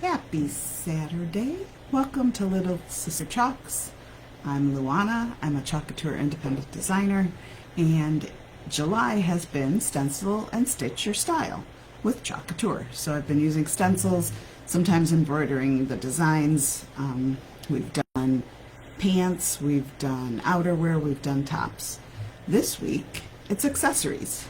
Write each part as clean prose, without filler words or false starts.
Happy Saturday. Welcome to Little Sister Chalks. I'm Luana. I'm a Chalk Couture independent designer, and July has been Stencil and Stitch Your Style with Chalk Couture. So I've been using stencils, sometimes embroidering the designs. We've done pants, we've done outerwear, we've done tops. This week, it's accessories.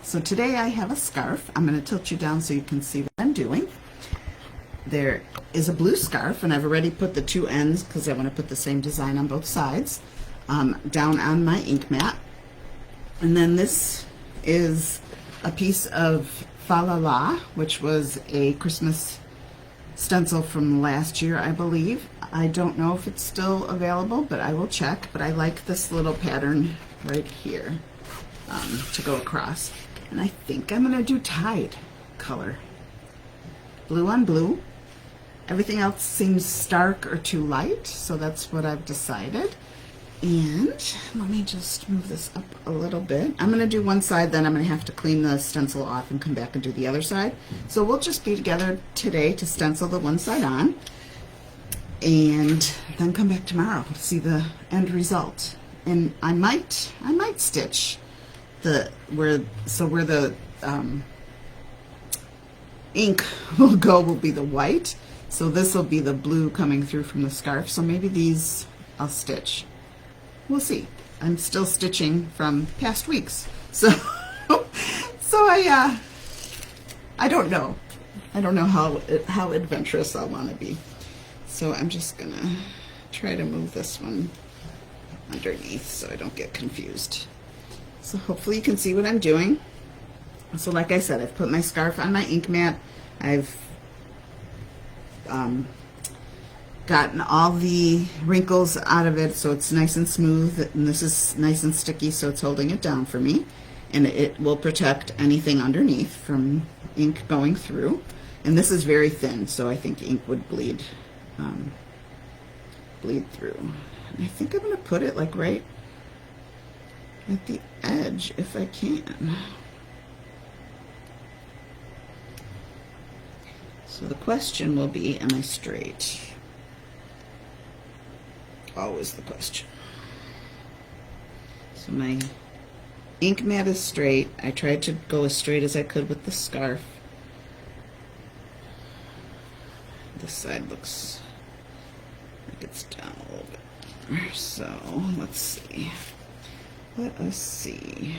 So today I have a scarf. I'm going to tilt you down so you can see what I'm doing. There is a blue scarf, and I've already put the two ends because I want to put the same design on both sides down on my ink mat. And then this is a piece of Fa La La, which was a Christmas stencil from last year, I believe. I don't know if it's still available, but I will check. But I like this little pattern right here to go across. And I think I'm going to do tide color. Blue on blue. Everything else seems stark or too light, so that's what I've decided. And let me just move this up a little bit. I'm going to do one side, then I'm going to have to clean the stencil off and come back and do the other side. So we'll just be together today to stencil the one side on, and then come back tomorrow to see the end result. And I might stitch where the ink will be the white. So this will be the blue coming through from the scarf. So maybe these I'll stitch. We'll see. I'm still stitching from past weeks. So I don't know. I don't know how adventurous I'll want to be. So I'm just gonna try to move this one underneath so I don't get confused. So hopefully you can see what I'm doing. So like I said, I've put my scarf on my ink mat. I've gotten all the wrinkles out of it so it's nice and smooth, and this is nice and sticky so it's holding it down for me, and it will protect anything underneath from ink going through. And this is very thin, so I think ink would bleed through. And I think I'm going to put it like right at the edge if I can. So the question will be, am I straight? Always the question. So my ink mat is straight. I tried to go as straight as I could with the scarf. This side looks like it's down a little bit. So let's see. Let us see.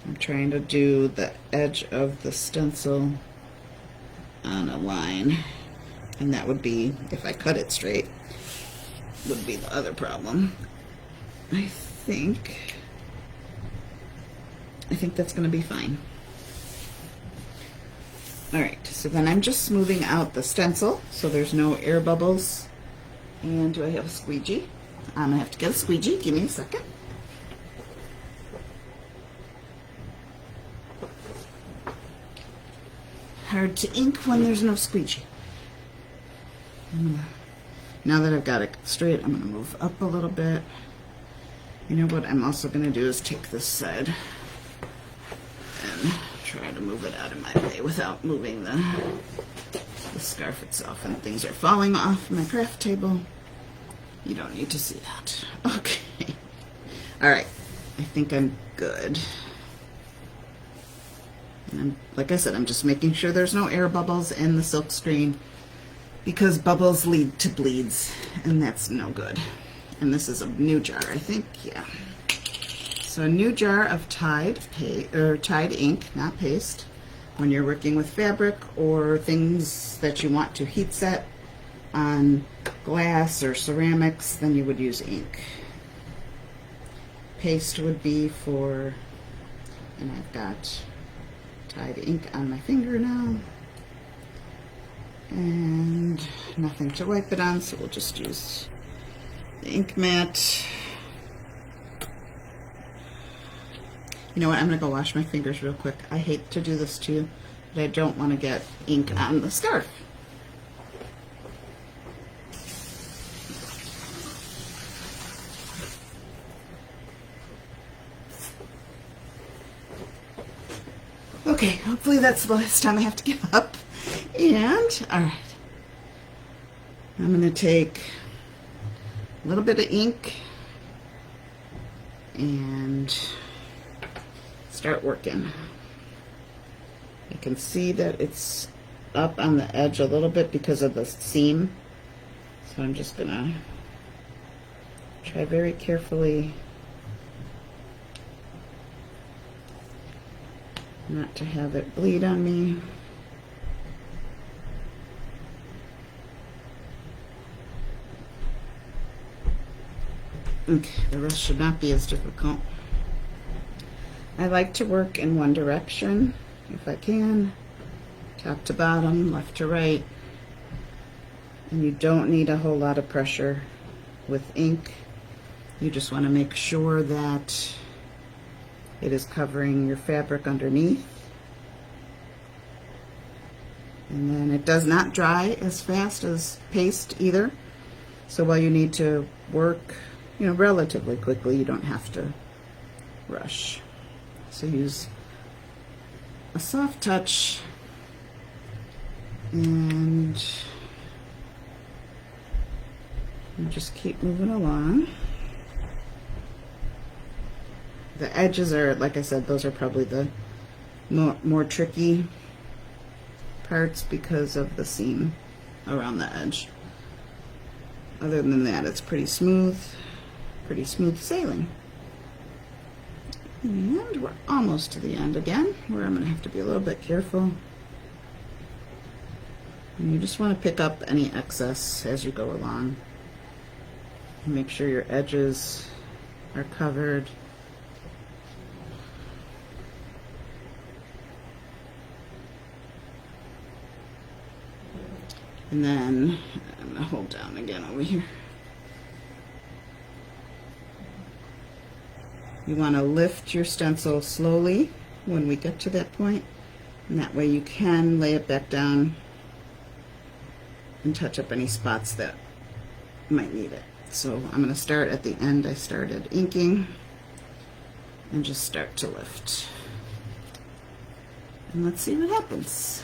I'm trying to do the edge of the stencil on a line, and that would be, if I cut it straight, would be the other problem. I think that's going to be fine. Alright, so then I'm just smoothing out the stencil so there's no air bubbles. And do I have a squeegee? I'm going to have to get a squeegee. Give me a second. Hard to ink when there's no squeegee. Now that I've got it straight, I'm going to move up a little bit. You know what I'm also going to do is take this side and try to move it out of my way without moving the scarf itself. And things are falling off my craft table. You don't need to see that. Okay. Alright. I think I'm good. And like I said, I'm just making sure there's no air bubbles in the silk screen, because bubbles lead to bleeds, and that's no good. And this is a new jar, I think. Yeah. So a new jar of Tide ink, not paste. When you're working with fabric or things that you want to heat set on glass or ceramics, then you would use ink. Paste would be for, and I've got Tide ink on my finger now, and nothing to wipe it on, so we'll just use the ink mat. You know what, I'm going to go wash my fingers real quick. I hate to do this to you, but I don't want to get ink on the scarf. Okay, hopefully that's the last time I have to get up And, all right, I'm going to take a little bit of ink and start working. You can see that it's up on the edge a little bit because of the seam. So I'm just going to try very carefully not to have it bleed on me. Okay, the rest should not be as difficult. I like to work in one direction if I can, top to bottom, left to right, and you don't need a whole lot of pressure with ink. You just want to make sure that it is covering your fabric underneath. And then it does not dry as fast as paste either. So while you need to work, you know, relatively quickly, you don't have to rush. So use a soft touch and just keep moving along. The edges are, like I said, those are probably the more tricky parts because of the seam around the edge. Other than that, it's pretty smooth sailing. And we're almost to the end again, where I'm going to have to be a little bit careful. And you just want to pick up any excess as you go along. Make sure your edges are covered. And then I'm going to hold down again over here. You want to lift your stencil slowly when we get to that point, and that way you can lay it back down and touch up any spots that might need it. So I'm going to start at the end I started inking and just start to lift. And let's see what happens.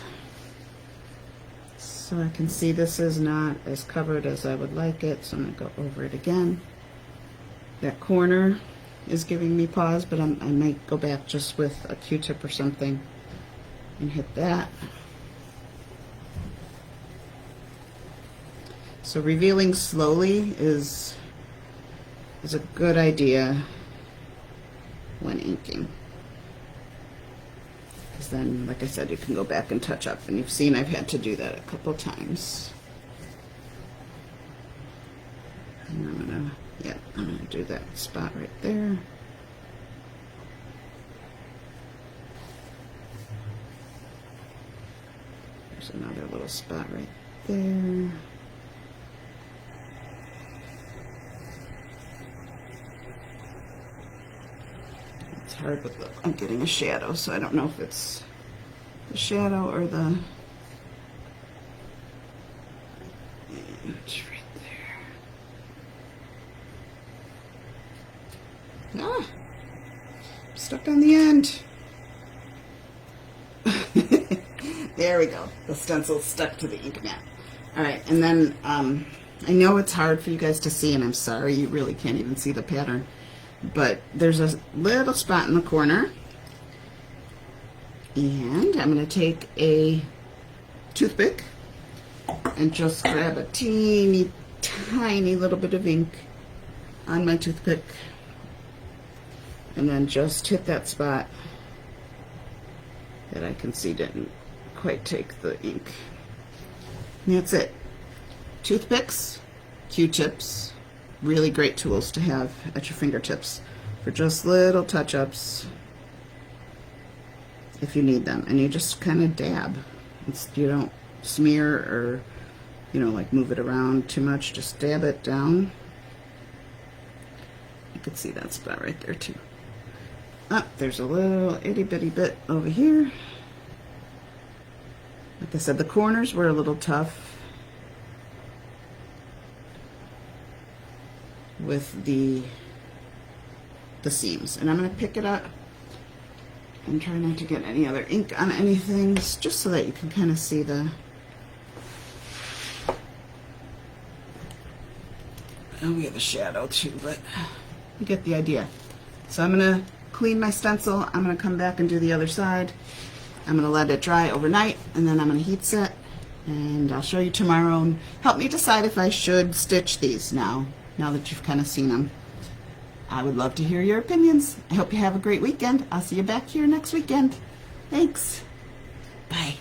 So I can see this is not as covered as I would like it, so I'm going to go over it again. That corner is giving me pause, but I might go back just with a Q-tip or something and hit that. So revealing slowly is a good idea when inking, because then, like I said, you can go back and touch up, and you've seen I've had to do that a couple times. And I'm gonna do that spot right there. There's another little spot right there. It's hard with the, I'm getting a shadow, so I don't know if it's the shadow or the, it's right there. Ah, I'm stuck on the end. There we go. The stencil stuck to the ink mat. All right, and then I know it's hard for you guys to see, and I'm sorry, you really can't even see the pattern, but there's a little spot in the corner, and I'm going to take a toothpick and just grab a teeny tiny little bit of ink on my toothpick, and then just hit that spot that I can see didn't quite take the ink. And that's it. Toothpicks, Q-tips, really great tools to have at your fingertips for just little touch-ups if you need them. And you just kind of dab. You don't smear or, you know, like move it around too much. Just dab it down. You can see that spot right there too. Oh, there's a little itty-bitty bit over here. Like I said, the corners were a little tough with the seams. And I'm going to pick it up and try not to get any other ink on anything, just so that you can kind of see the And we have a shadow too, but you get the idea. So I'm gonna clean my stencil. I'm gonna come back and do the other side. I'm gonna let it dry overnight, and then I'm gonna heat set, and I'll show you tomorrow and help me decide if I should stitch these now that you've kind of seen them. I would love to hear your opinions. I hope you have a great weekend. I'll see you back here next weekend. Thanks. Bye.